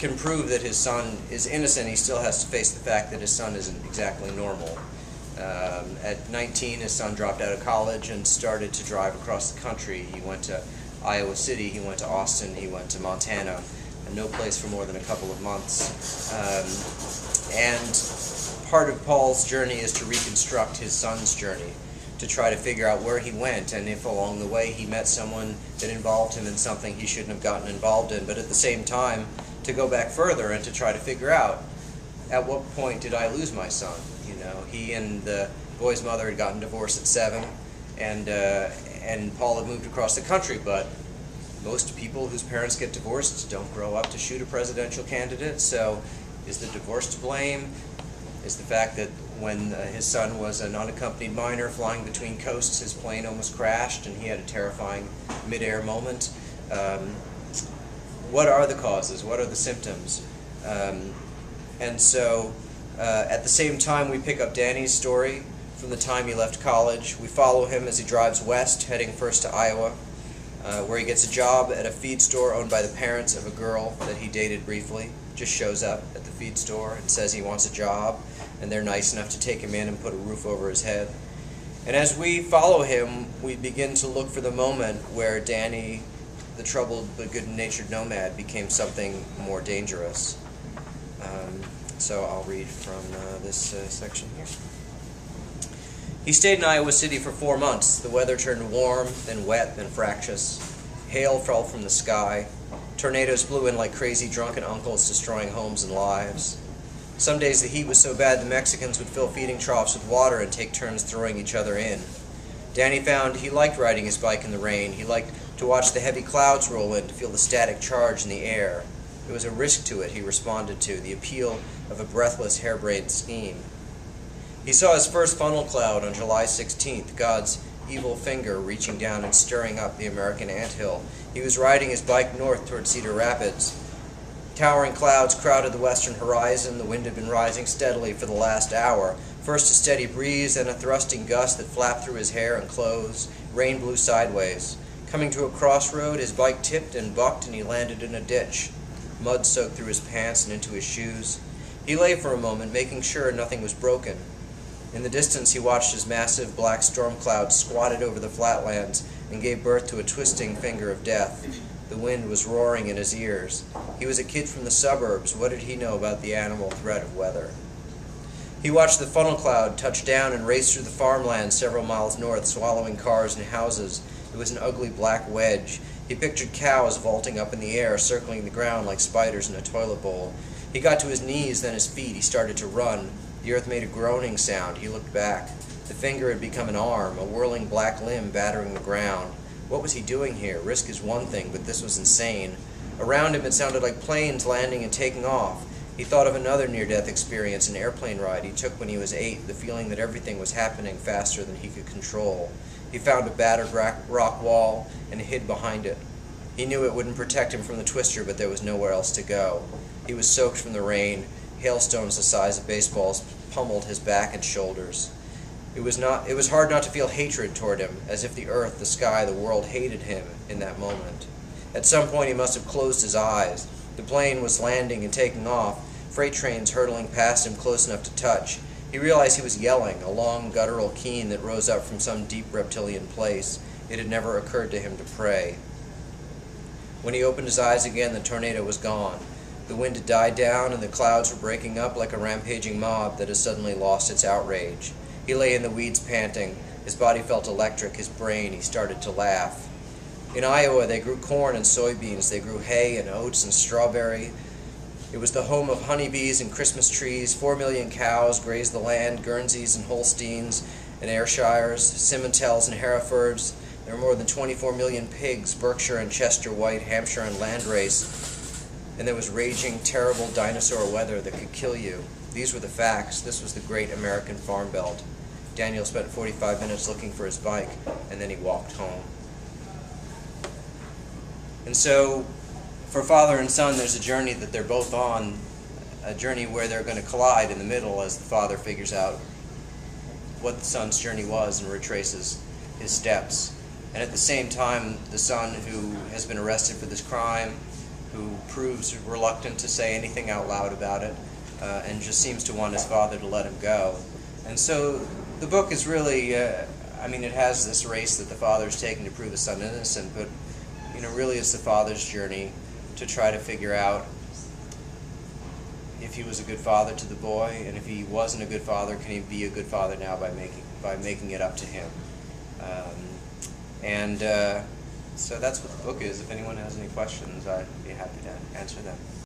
can prove that his son is innocent, he still has to face the fact that his son isn't exactly normal. At 19, his son dropped out of college and started to drive across the country. He went to Iowa City, he went to Austin, he went to Montana, and no place for more than a couple of months. And part of Paul's journey is to reconstruct his son's journey, to try to figure out where he went and if along the way he met someone that involved him in something he shouldn't have gotten involved in, but at the same time to go back further and to try to figure out at what point did I lose my son. He and the boy's mother had gotten divorced at 7, and Paul had moved across the country, but most people whose parents get divorced don't grow up to shoot a presidential candidate. So is the divorce to blame? Is the fact that when his son was an unaccompanied minor flying between coasts, his plane almost crashed and he had a terrifying mid-air moment? What are the causes? What are the symptoms? And so at the same time, we pick up Danny's story from the time he left college. We follow him as he drives west, heading first to Iowa, where he gets a job at a feed store owned by the parents of a girl that he dated briefly. Just shows up at the feed store and says he wants a job, and they're nice enough to take him in and put a roof over his head. And as we follow him, we begin to look for the moment where Danny, the troubled but good-natured nomad, became something more dangerous. So I'll read from this section here. He stayed in Iowa City for 4 months. The weather turned warm, then wet, then fractious. Hail fell from the sky. Tornadoes blew in like crazy drunken uncles, destroying homes and lives. Some days the heat was so bad the Mexicans would fill feeding troughs with water and take turns throwing each other in. Danny found he liked riding his bike in the rain. He liked to watch the heavy clouds roll in, to feel the static charge in the air. There was a risk to it, he responded to, the appeal of a breathless, harebrained scheme. He saw his first funnel cloud on July 16th, God's evil finger reaching down and stirring up the American anthill. He was riding his bike north toward Cedar Rapids. Towering clouds crowded the western horizon. The wind had been rising steadily for the last hour. First a steady breeze, then a thrusting gust that flapped through his hair and clothes. Rain blew sideways. Coming to a crossroad, his bike tipped and bucked, and he landed in a ditch. Mud soaked through his pants and into his shoes. He lay for a moment, making sure nothing was broken. In the distance, he watched as massive black storm clouds squatted over the flatlands and gave birth to a twisting finger of death. The wind was roaring in his ears. He was a kid from the suburbs. What did he know about the animal threat of weather? He watched the funnel cloud touch down and race through the farmland several miles north, swallowing cars and houses. It was an ugly black wedge. He pictured cows vaulting up in the air, circling the ground like spiders in a toilet bowl. He got to his knees, then his feet. He started to run. The earth made a groaning sound. He looked back. The finger had become an arm, a whirling black limb battering the ground. What was he doing here? Risk is one thing, but this was insane. Around him it sounded like planes landing and taking off. He thought of another near-death experience, an airplane ride he took when he was 8, the feeling that everything was happening faster than he could control. He found a battered rock wall and hid behind it. He knew it wouldn't protect him from the twister, but there was nowhere else to go. He was soaked from the rain. Hailstones the size of baseballs pummeled his back and shoulders. It was hard not to feel hatred toward him, as if the earth, the sky, the world hated him in that moment. At some point he must have closed his eyes. The plane was landing and taking off, freight trains hurtling past him close enough to touch. He realized he was yelling, a long guttural keen that rose up from some deep reptilian place. It had never occurred to him to pray. When he opened his eyes again, the tornado was gone. The wind had died down, and the clouds were breaking up like a rampaging mob that has suddenly lost its outrage. He lay in the weeds panting. His body felt electric, his brain. He started to laugh. In Iowa, they grew corn and soybeans. They grew hay and oats and strawberry. It was the home of honeybees and Christmas trees. 4 million cows grazed the land, Guernseys and Holsteins and Ayrshires, Simmentals and Herefords. There were more than 24 million pigs, Berkshire and Chester White, Hampshire and Landrace. And there was raging, terrible dinosaur weather that could kill you. These were the facts. This was the great American farm belt. Daniel spent 45 minutes looking for his bike, and then he walked home. And so, for father and son, there's a journey that they're both on, a journey where they're going to collide in the middle as the father figures out what the son's journey was and retraces his steps. And at the same time, the son, who has been arrested for this crime, who proves reluctant to say anything out loud about it, and just seems to want his father to let him go. And so the book is really, I mean, it has this race that the father is taking to prove his son innocent, but really it's the father's journey to try to figure out if he was a good father to the boy, and if he wasn't a good father, can he be a good father now by making it up to him. So that's what the book is. If anyone has any questions, I'd be happy to answer them.